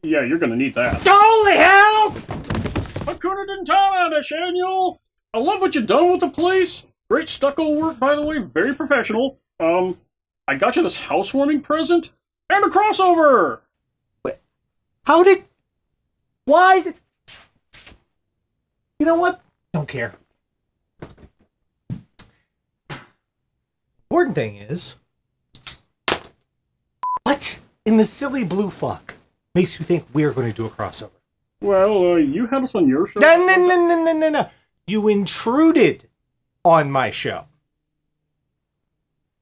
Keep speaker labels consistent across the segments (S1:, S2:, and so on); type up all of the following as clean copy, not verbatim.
S1: Yeah, you're gonna need that.
S2: Holy hell!
S1: Hakuna Dentana, Daniel! I love what you've done with the place. Great stucco work, by the way, very professional. I got you this housewarming present and a crossover!
S2: Wait, how did... Why did... You know what? Don't care. Important thing is... What in the silly blue fuck makes you think we're going to do a crossover?
S1: Well, you had us on your show.
S2: No. You intruded on my show.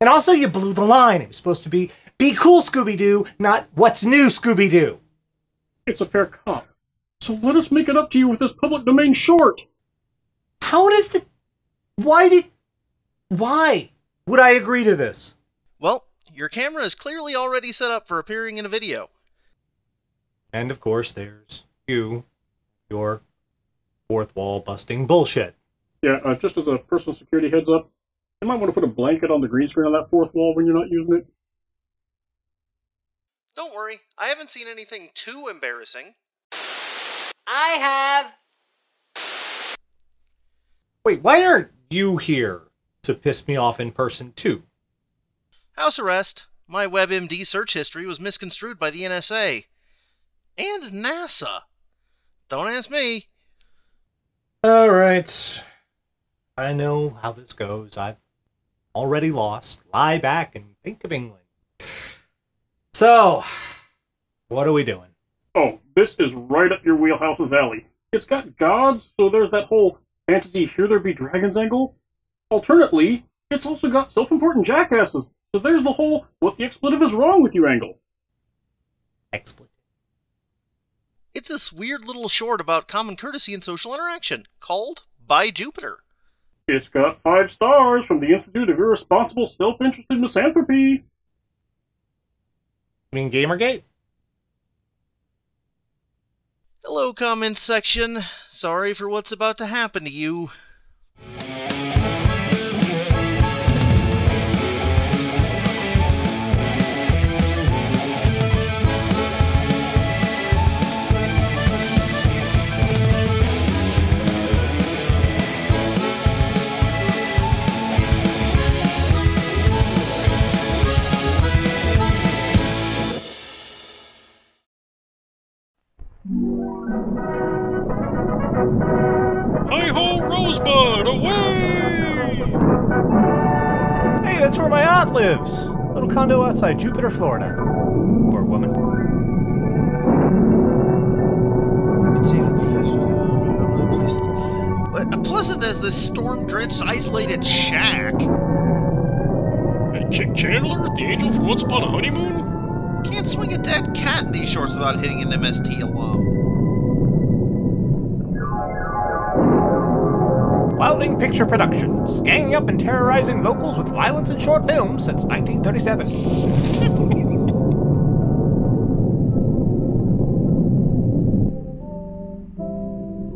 S2: And also you blew the line. It was supposed to be cool, Scooby-Doo, not what's new, Scooby-Doo.
S1: It's a fair cop. So let us make it up to you with this public domain short.
S2: How does the... Why would I agree to this?
S3: Well, your camera is clearly already set up for appearing in a video.
S2: And of course, there's you, your fourth wall busting bullshit.
S1: Yeah, just as a personal security heads up, you might want to put a blanket on the green screen on that fourth wall when you're not using it.
S3: Don't worry, I haven't seen anything too embarrassing.
S2: I have... Wait, why aren't you here to piss me off in person too?
S3: House arrest. My WebMD search history was misconstrued by the NSA. And NASA. Don't ask me.
S2: Alright. I know how this goes. I've already lost. Lie back and think of England. So, what are we doing?
S1: Oh, this is right up your wheelhouse's alley. It's got gods, so there's that whole fantasy here there be dragons angle. Alternately, it's also got self-important jackasses, so there's the whole what the expletive is wrong with you angle.
S2: Expletive.
S3: It's this weird little short about common courtesy and social interaction, called By Jupiter.
S1: It's got 5 stars from the Institute of Irresponsible Self-Interested Misanthropy.
S2: You mean Gamergate?
S3: Hello, comments section. Sorry for what's about to happen to you.
S1: Hi-ho, Rosebud, away!
S2: Hey, that's where my aunt lives. Little condo outside Jupiter, Florida. Poor woman.
S3: Pleasant as this storm-drenched, isolated shack.
S1: Hey, Chick Chandler, the angel from Once Upon a Honeymoon?
S3: Can't swing a dead cat in these shorts without hitting an MST alum.
S2: Wilding Picture Productions, ganging up and terrorizing locals with violence in short films since 1937.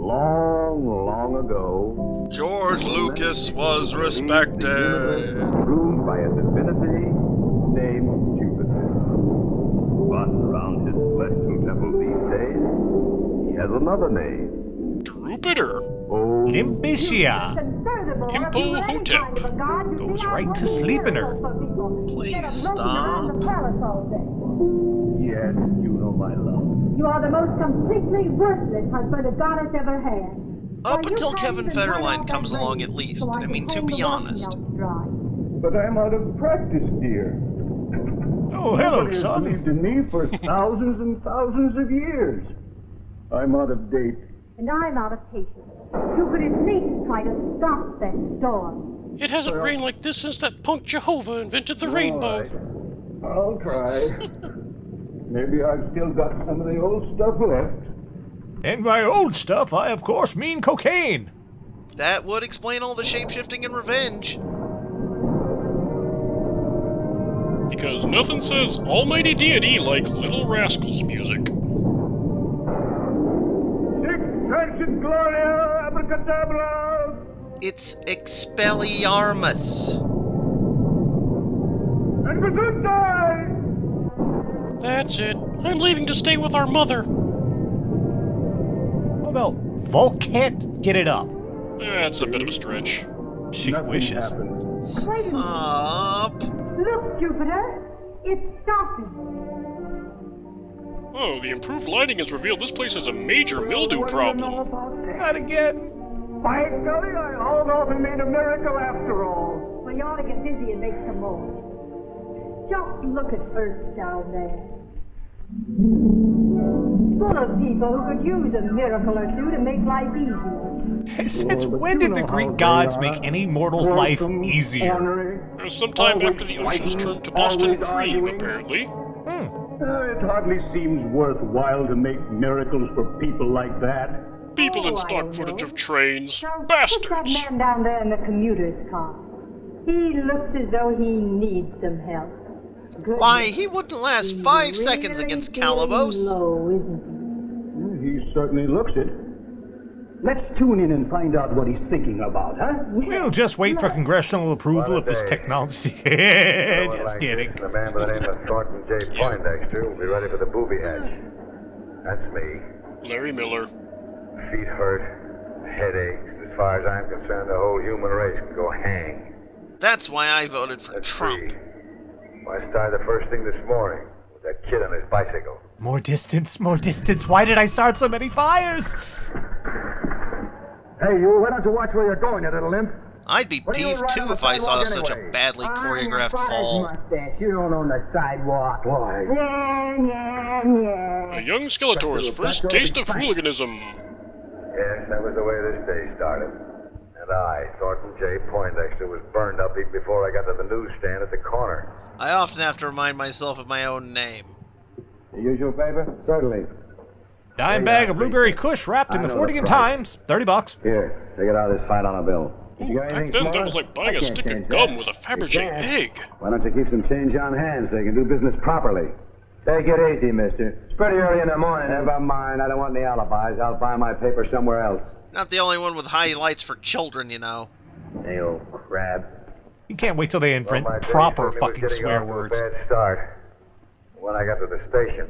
S4: Long ago,
S3: George Lucas was respected.
S4: ruled by a divinity named Jupiter. But around his celestial temple these days, he has another name.
S1: Jupiter.
S2: Limpicia
S1: Impohotep.
S2: goes right to sleep in her.
S3: Please stop.
S4: Yes, you know my love.
S5: You are the most completely worthless husband a god has ever had.
S3: Up until Kevin Federline comes along at least. I mean, to be honest.
S4: But I'm out of practice, dear.
S2: Oh, hello,
S4: Nobody has
S2: son.
S4: believed in me for thousands and thousands of years. I'm out of date.
S5: And I'm out of patience. You could at least try to stop that storm.
S6: It hasn't rained like this since that punk Jehovah invented the rainbow.
S4: Right. I'll try. Maybe I've still got some of the old stuff left.
S2: And by old stuff, I of course mean cocaine.
S3: That would explain all the shapeshifting and revenge.
S1: Because nothing says almighty deity like Little Rascals music.
S4: Extraction Gloria Abracadabra!
S3: It's Expelliarmus.
S4: And Gesundheit!
S6: That's it. I'm leaving to stay with our mother.
S2: Oh no, Volk can't get it up.
S6: That's a bit of a stretch.
S2: She wishes.
S5: Wait a minute.
S3: Up.
S5: Look, Jupiter. It's stopping.
S6: Oh, the improved lighting has revealed this place has a major mildew problem.
S2: Not again.
S7: By golly, I hauled off and made a miracle after all.
S5: Well, you ought to get busy and make some more. Just look at Earth down there. Full of people who could use a miracle or two to make life easier.
S2: Since when did the Greek gods make any mortal's life easier?
S6: Sometime after the oceans turned to Boston cream, apparently.
S4: It hardly seems worthwhile to make miracles for people like that.
S6: People in
S5: I
S6: stock
S5: know.
S6: footage of trains.
S5: Now,
S6: Bastards!
S5: Look at that man down there in the commuter's car. He looks as though he needs some help. Goodness.
S3: Why, he wouldn't last
S5: He's
S3: 5 seconds
S5: really
S3: against
S5: feeling
S3: Calabos.
S5: Low, isn't
S4: He certainly looks it. Let's tune in and find out what he's thinking about, huh?
S2: We'll just wait for congressional approval of this technology. Just kidding.
S8: A man by the name of Thornton J. Poindexter will be ready for the booby hatch. That's me.
S6: Larry Miller.
S8: Feet hurt, headaches. As far as I'm concerned, the whole human race can go hang.
S3: That's why I voted for
S8: Let's
S3: Trump.
S8: see. Why start the first thing this morning with that kid on his bicycle?
S2: More distance, more distance. Why did I start so many fires?
S8: Hey, you, why don't you watch where you're going, you little imp?
S3: I'd be
S8: What are you
S3: peeved
S8: riding
S3: too
S8: on
S3: if
S8: the
S3: I saw
S8: sidewalk
S3: such a
S8: anyway?
S3: badly choreographed
S7: I'm
S3: fall.
S7: mustache. You don't own the sidewalk.
S8: Why?
S7: Yeah.
S6: A young Skeletor's first taste of hooliganism.
S8: Yes, that was the way this day started. And I, Thornton J. Poindexter, was burned up even before I got to the newsstand at the corner.
S3: I often have to remind myself of my own name.
S8: The usual paper? Certainly.
S2: Dime bag of blueberry kush wrapped in the
S8: I know
S2: 40
S8: the
S2: and
S8: price.
S2: Times. $30.
S8: Here, take it out of this $5 bill.
S6: Ooh, back then that was like buying a stick of gum with a Fabergé egg.
S8: Why don't you keep some change on hand so you can do business properly? Take it easy, mister. It's pretty early in the morning. Never mind. I don't want any alibis. I'll buy my paper somewhere else.
S3: Not the only one with highlights for children, you know.
S8: Hey, old crab.
S2: You can't wait till they invent
S8: Well, my day
S2: proper
S8: certainly was
S2: fucking
S8: getting
S2: swear
S8: off to a
S2: words.
S8: Bad start. When I got to the station,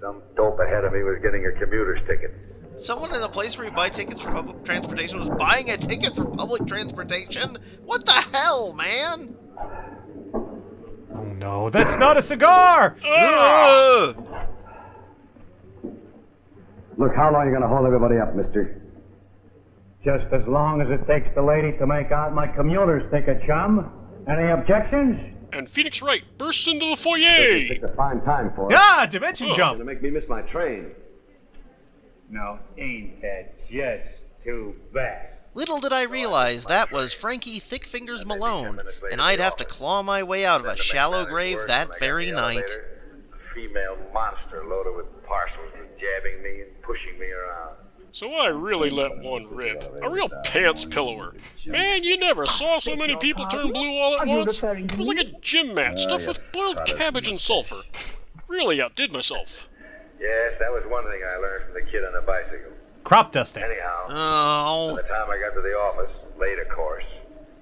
S8: some dope ahead of me was getting a commuter's ticket.
S3: Someone in a place where you buy tickets for public transportation was buying a ticket for public transportation? What the hell, man?
S2: Oh no, that's not a cigar!
S3: Ugh.
S8: Look, how long are you going to hold everybody up, mister?
S7: Just as long as it takes the lady to make out my commuter's ticket, chum. Any objections?
S6: And Phoenix Wright bursts into the
S8: It's
S6: foyer.
S8: a fine time for it.
S2: Ah, dimension
S6: Oh.
S2: jump!
S8: To make me miss my train.
S7: No, ain't that just too bad?
S3: Little did I realize that was Frankie Thickfingers Malone, and I'd have to claw my way out of a shallow grave that very night.
S8: A female monster loaded with parcels was jabbing me and pushing me around.
S6: So I really let one rip. A real pants pillower. Man, you never saw so many people turn blue all at once. It was like a gym mat stuffed with boiled cabbage and sulfur. Really outdid myself.
S8: Yes, that was one thing I learned from the kid on the bicycle.
S2: Crop dusting.
S8: Anyhow, by
S3: Oh,
S8: the time I got to the office, late of course,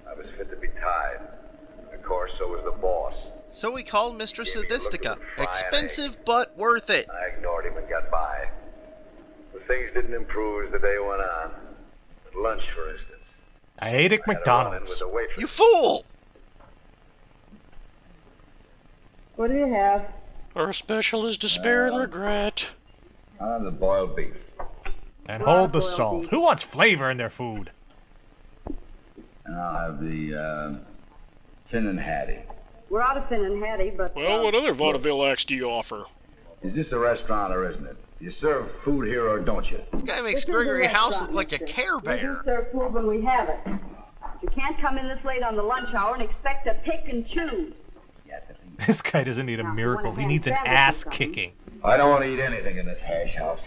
S8: I was fit to be tied. Of course, so was the boss.
S3: so we called Mr. Sadistica. Expensive, but worth it.
S8: I ignored him and got by. But things didn't improve as the day went on. At lunch, for instance.
S2: I ate at
S8: I had a run-in
S2: McDonald's.
S8: with the waitress.
S3: You fool!
S5: What do you have?
S6: Our special is despair and regret.
S8: I'll have the boiled beef.
S2: And hold the salt. Who wants flavor in their food?
S8: And I'll have the, Tin and Hattie.
S5: We're out of Finn and Hattie, but...
S6: Well, what other vaudeville acts do you offer?
S8: Is this a restaurant or isn't it? You serve food here or don't you?
S3: This guy makes
S5: This is a
S3: Gregory House look
S5: restaurant,
S3: like a
S5: mister.
S3: Care
S5: We
S3: Bear.
S5: do serve food when we have it. You can't come in this late on the lunch hour and expect to pick and choose.
S2: This guy doesn't need a miracle. He needs an ass kicking.
S8: I don't want to eat anything in this hash house.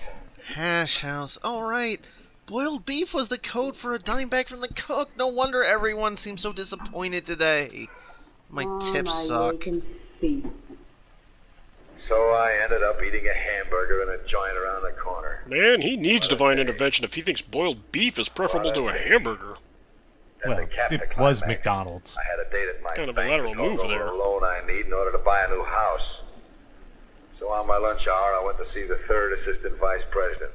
S3: Hash house. All right. Boiled beef was the code for a dime back from the cook. No wonder everyone seems so disappointed today. My tips suck.
S8: So I ended up eating a hamburger in a joint around the corner.
S6: Man, he needs divine intervention if he thinks boiled beef is preferable to a hamburger.
S8: Then
S2: Well,
S8: to cap the
S2: it was
S8: climax,
S2: McDonald's.
S8: I had a date at my
S6: Kind of a
S8: bank
S6: lateral
S8: to talk
S6: move
S8: over
S6: there.
S8: the loan I need in order to buy a new house. So on my lunch hour, I went to see the third assistant vice president.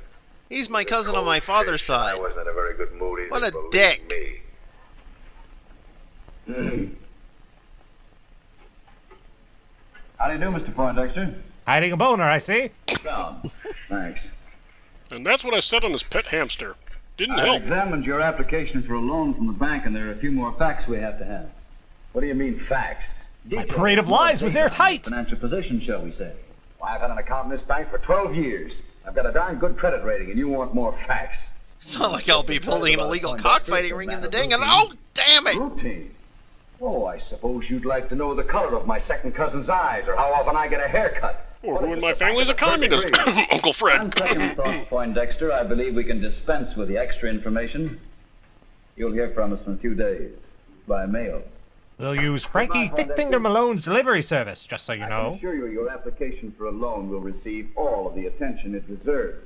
S3: He's my cousin on my father's
S8: I
S3: side.
S8: wasn't in a very good mood either.
S3: What a
S8: believe
S3: dick.
S8: Me. How do you do, Mr. Poindexter?
S2: Hiding a boner, I see.
S8: Down. Thanks.
S6: And that's what I said on his pet hamster. Didn't
S8: I
S6: help.
S8: examined your application for a loan from the bank, and there are a few more facts we have to have. What do you mean, facts?
S2: My parade of lies was airtight.
S8: Financial position, shall we say? Well, I've had an account in this bank for 12 years. I've got a darn good credit rating, and you want more facts.
S3: It's not like I'll be building an illegal cockfighting ring in the ding, and oh, damn it!
S8: Routine. Oh, I suppose you'd like to know the color of my second cousin's eyes, or how often I get a haircut.
S6: Or who in my family's a communist. Uncle
S8: On
S6: Fred.
S8: second thought, Poindexter, I believe we can dispense with the extra information. You'll hear from us in a few days, by mail.
S2: We'll use Frankie Thickfinger Malone's delivery service, just so you
S8: I
S2: know.
S8: can assure you your application for a loan will receive all of the attention it deserves.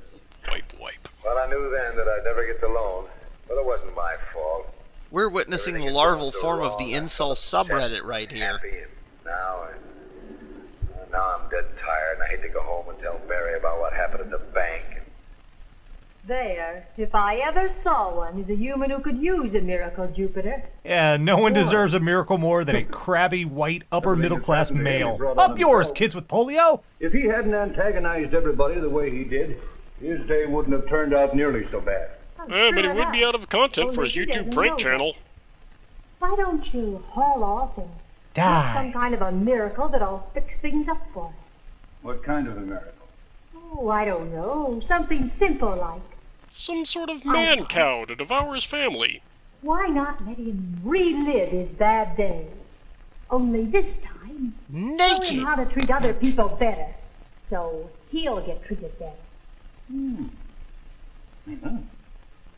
S6: Wipe.
S8: Well, I knew then that I'd never get the loan, but it wasn't my fault.
S3: We're witnessing the larval form of the incel subreddit right here.
S8: Happy, and now I'm dead tired, and I hate to go home and tell Barry about what happened at the bank.
S5: There, if I ever saw one, is a human who could use a miracle, Jupiter.
S2: Yeah, no one deserves a miracle more than a crabby, white, upper-middle-class male. Up yours, kids with polio!
S7: If he hadn't antagonized everybody the way he did, his day wouldn't have turned out nearly so bad.
S6: But he would be out of content for his YouTube prank channel.
S5: Why don't you haul off and
S2: Die.
S5: some kind of a miracle that'll fix things up for us?
S7: What kind of a miracle?
S5: Oh, I don't know. Something simple like,
S6: Some sort of man cow to devour his family.
S5: why not let him relive his bad days? Only this time, show him
S3: Naked!
S5: how to treat other people better, so he'll get treated better.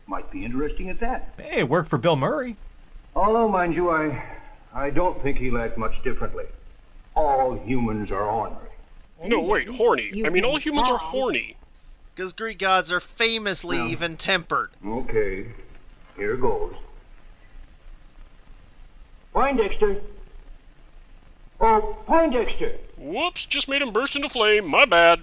S7: Might be interesting at that.
S2: Hey, it worked for Bill Murray.
S7: Although, mind you, I don't think he'll act much differently. All humans are ornery.
S6: No, wait, horny. I mean, all humans are horny.
S3: Because Greek gods are famously even-tempered.
S7: Okay, here goes. Poindexter. Oh, Poindexter.
S6: Whoops, just made him burst into flame. My bad.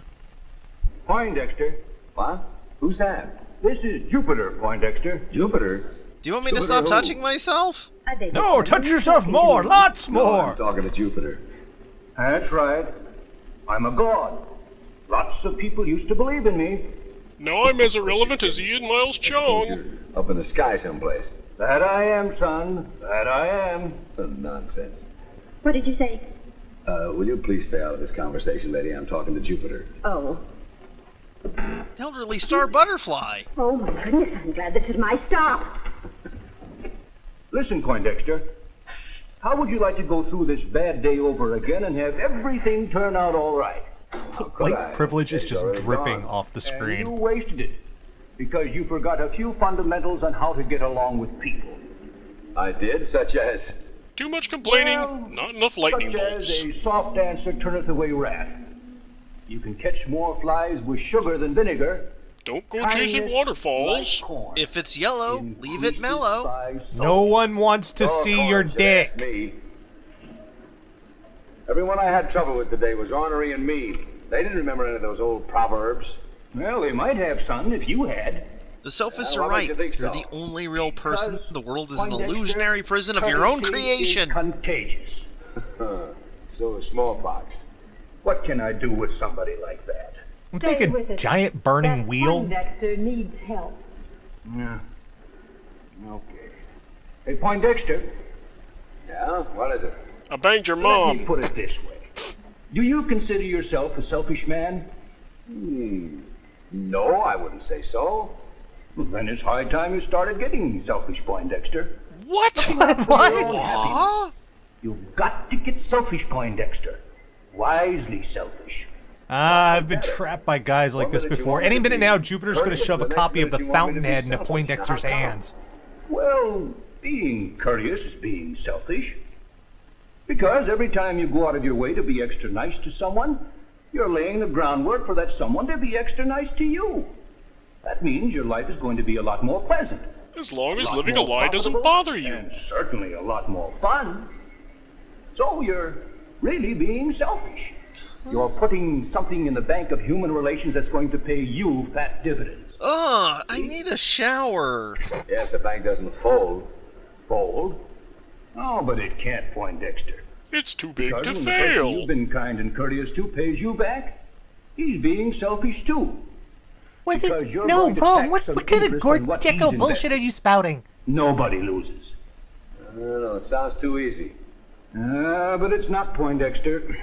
S7: Poindexter.
S8: What? Who's that?
S7: This is Jupiter, Poindexter.
S8: Jupiter?
S3: Do you want me to stop touching myself?
S2: No, touch yourself more, lots more!
S8: I'm talking to Jupiter.
S7: That's right. I'm a god. Lots of people used to believe in me.
S6: Now I'm as irrelevant as Ian Miles Chong.
S8: Up in the sky someplace.
S7: That I am, son. That I am.
S8: Some nonsense.
S5: What did you say?
S8: Will you please stay out of this conversation, lady? I'm talking to Jupiter.
S5: Oh.
S3: Elderly star butterfly.
S5: Oh, my goodness, I'm glad this is my stop.
S7: Listen, Poindexter. How would you like to go through this bad day over again and have everything turn out all right?
S2: White privilege is just dripping off the
S7: And
S2: screen.
S7: you wasted it because you forgot a few fundamentals on how to get along with people.
S8: I did, such as...
S6: Too much complaining,
S7: Well,
S6: not enough lightning
S7: such
S6: bolts.
S7: as a soft answer turneth away wrath. You can catch more flies with sugar than vinegar.
S6: Don't go chasing
S7: Kindness
S6: waterfalls.
S7: like corn.
S3: If it's yellow, leave it mellow.
S7: By salt.
S2: No one wants to
S8: Oh,
S2: see
S8: Corn
S2: your
S8: should
S2: dick.
S8: ask me. Everyone I had trouble with today was ornery and mean. They didn't remember any of those old proverbs.
S7: Well, they might have, son, if you had.
S3: The sophists
S8: Well,
S3: are
S8: why
S3: right.
S8: don't you think
S3: You're
S8: so?
S3: the only real person.
S7: Because,
S3: The world is an
S7: Poindexter,
S3: illusionary prison of your own
S7: courtesy
S3: creation.
S7: is contagious.
S8: So is smallpox.
S7: What can I do with somebody like that?
S2: I'm thinking
S5: with it.
S2: giant burning
S5: That
S2: wheel.
S5: Poindexter needs help.
S7: Yeah. Okay. Hey, Poindexter,
S8: Yeah? What is it?
S6: I banged your
S7: let me
S6: mom.
S7: put it this way. Do you consider yourself a selfish man?
S8: No, I wouldn't say so.
S7: Well, then it's high time you started getting selfish, Poindexter.
S6: What?
S2: What?
S3: Aw.
S7: You've got to get selfish, Poindexter. Wisely selfish.
S2: I've been trapped by guys like this before. Any minute now, Jupiter's going to shove a copy of the Fountainhead into Poindexter's hands.
S7: Well, being courteous is being selfish. Because every time you go out of your way to be extra nice to someone, you're laying the groundwork for that someone to be extra nice to you. That means your life is going to be a lot more pleasant.
S6: As long as
S7: lot
S6: living a
S7: more
S6: lie doesn't
S7: profitable,
S6: bother you.
S7: And certainly a lot more fun. So you're really being selfish. You're putting something in the bank of human relations that's going to pay you fat dividends.
S3: Ugh, I need a shower.
S8: Yeah, if the bank doesn't fold.
S7: Fold? Oh, but it can't, Poindexter.
S6: It's too big
S7: Because
S6: to
S7: when the person
S6: fail.
S7: you've been kind and courteous to pays you back, he's being selfish too.
S2: What
S7: Because you're
S2: no,
S7: going to
S2: Paul,
S7: tax
S2: what
S7: some
S2: kind of
S7: interest
S2: Gord
S7: on what
S2: Gecko
S7: he's
S2: bullshit are you spouting?
S7: Nobody loses.
S8: I don't know, it sounds too easy.
S7: But it's not, Poindexter.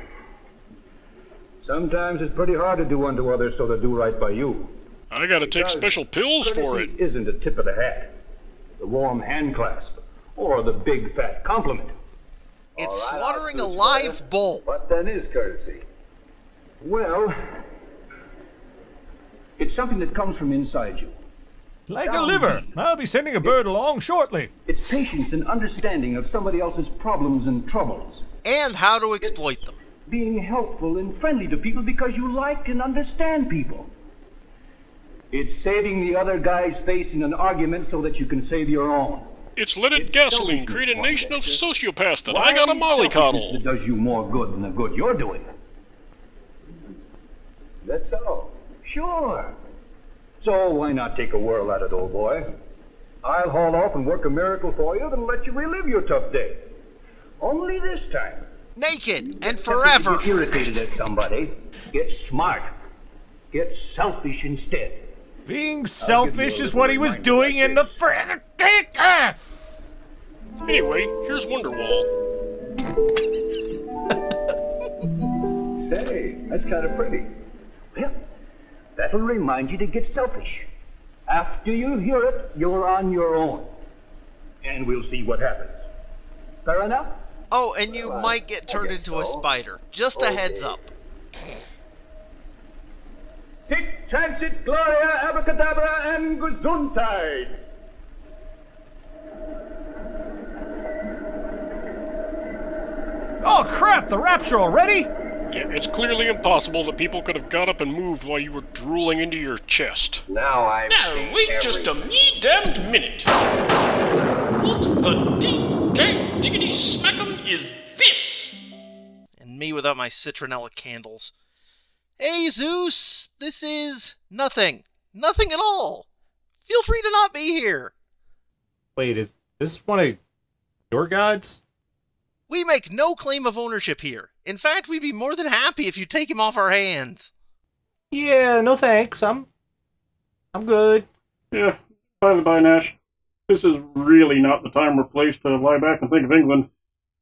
S7: Sometimes it's pretty hard to do unto others so they do right by you.
S6: I gotta take special pills for it.
S7: Courtesy isn't a tip of the hat, the warm hand clasp, or the big fat compliment.
S3: It's
S8: All right,
S3: slaughtering a
S8: I'll do
S3: live
S8: better.
S3: bull.
S8: What then is courtesy?
S7: Well, it's something that comes from inside you.
S9: Like a liver. I'll be sending a bird along shortly.
S7: It's patience and understanding of somebody else's problems and troubles.
S3: And how to exploit them.
S7: Being helpful and friendly to people because you like and understand people. It's saving the other guy's face in an argument so that you can save your own.
S6: It's leaded gasoline, create a nation of sociopaths that I
S7: Why
S6: got a
S7: selfishness
S6: mollycoddle.
S7: that does you more good than the good you're doing.
S8: That's all.
S7: Sure. So why not take a whirl at it, old boy? I'll haul off and work a miracle for you that'll let you relive your tough day. Only this time.
S3: Naked and
S7: Tempted to
S3: forever.
S7: Get irritated at somebody. Get smart. Get selfish instead.
S9: Being selfish is what he was doing in the first.
S6: Anyway, here's Wonderwall.
S8: Say, that's kind of pretty.
S7: Well, that'll remind you to get selfish. After you hear it, you're on your own. And we'll see what happens. Fair enough?
S3: Oh, and you might get turned into a spider. Just a heads up.
S7: Sic transit gloria abracadabra and gesundheit.
S9: Oh crap, the rapture already?
S6: Yeah, it's clearly impossible that people could have got up and moved while you were drooling into your chest.
S8: Now I'm.
S6: Now, wait just a me-damned minute. What the ding-dang diggity smackum is this?
S3: And me without my citronella candles. Hey, Zeus, this is nothing. Nothing at all. Feel free to not be here.
S2: Wait, is this one of your gods?
S3: We make no claim of ownership here. In fact, we'd be more than happy if you take him off our hands.
S2: Yeah, no thanks. I'm good.
S1: Yeah, by the by, Nash. This is really not the time or place to lie back and think of England.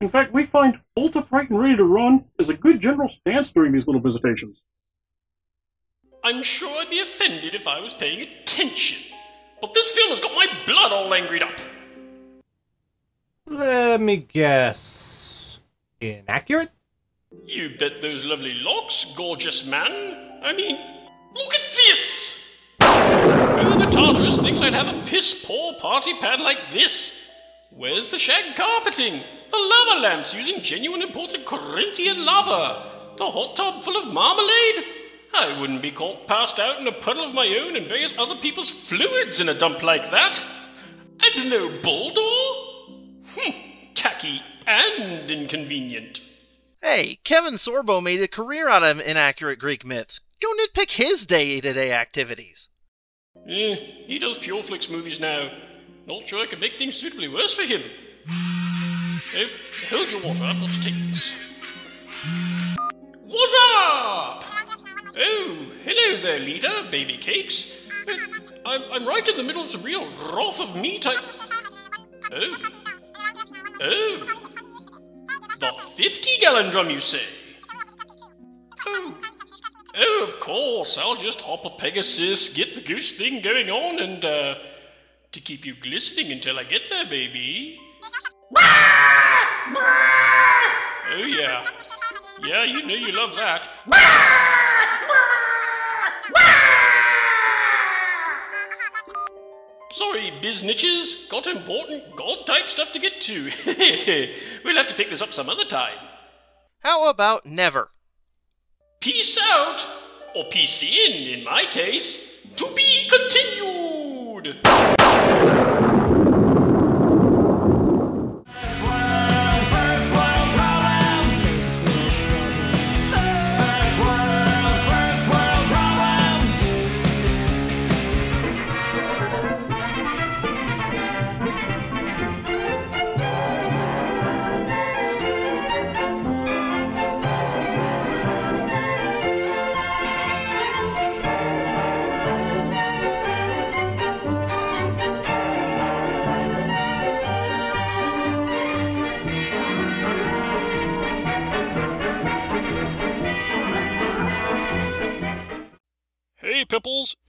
S1: In fact, we find bolt upright and ready to run is a good general stance during these little visitations.
S6: I'm sure I'd be offended if I was paying attention. But this film has got my blood all angry up.
S2: Let me guess. Inaccurate?
S6: You bet those lovely locks, gorgeous man. I mean, look at this! Who the Tartarus thinks I'd have a piss-poor party pad like this? Where's the shag carpeting? The lava lamps using genuine imported Corinthian lava? The hot tub full of marmalade? I wouldn't be caught passed out in a puddle of my own and various other people's fluids in a dump like that. And no bull door? Tacky and inconvenient.
S3: Hey, Kevin Sorbo made a career out of inaccurate Greek myths. Go nitpick his day-to-day activities.
S6: He does Pure Flix movies now. Not sure I can make things suitably worse for him. Oh, hold your water, I've got to take this. What's up? Oh, hello there, leader, baby cakes. I'm right in the middle of some real wrath of meat. Oh. The 50-gallon drum, you say? Oh, of course. I'll just hop a Pegasus, get the goose thing going on, and, to keep you glistening until I get there, baby. Oh, yeah. Yeah, you know you love that. Sorry, biznitches. Got important god-type stuff to get to. We'll have to pick this up some other time.
S3: How about never?
S6: Peace out, or peace in my case. To be continued.
S10: First world problems.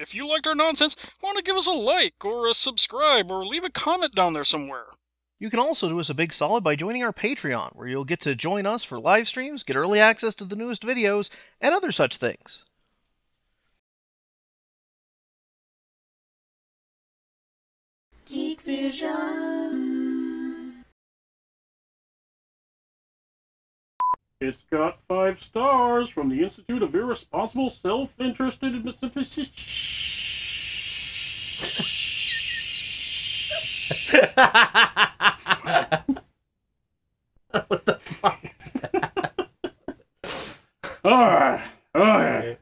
S6: If you liked our nonsense, why not give us a like, or a subscribe, or leave a comment down there somewhere?
S10: You can also do us a big solid by joining our Patreon, where you'll get to join us for live streams, get early access to the newest videos, and other such things.
S11: Geek Vision.
S1: It's got 5 stars from the Institute of Irresponsible Self-Interested...
S2: What the fuck is that?
S1: Alright.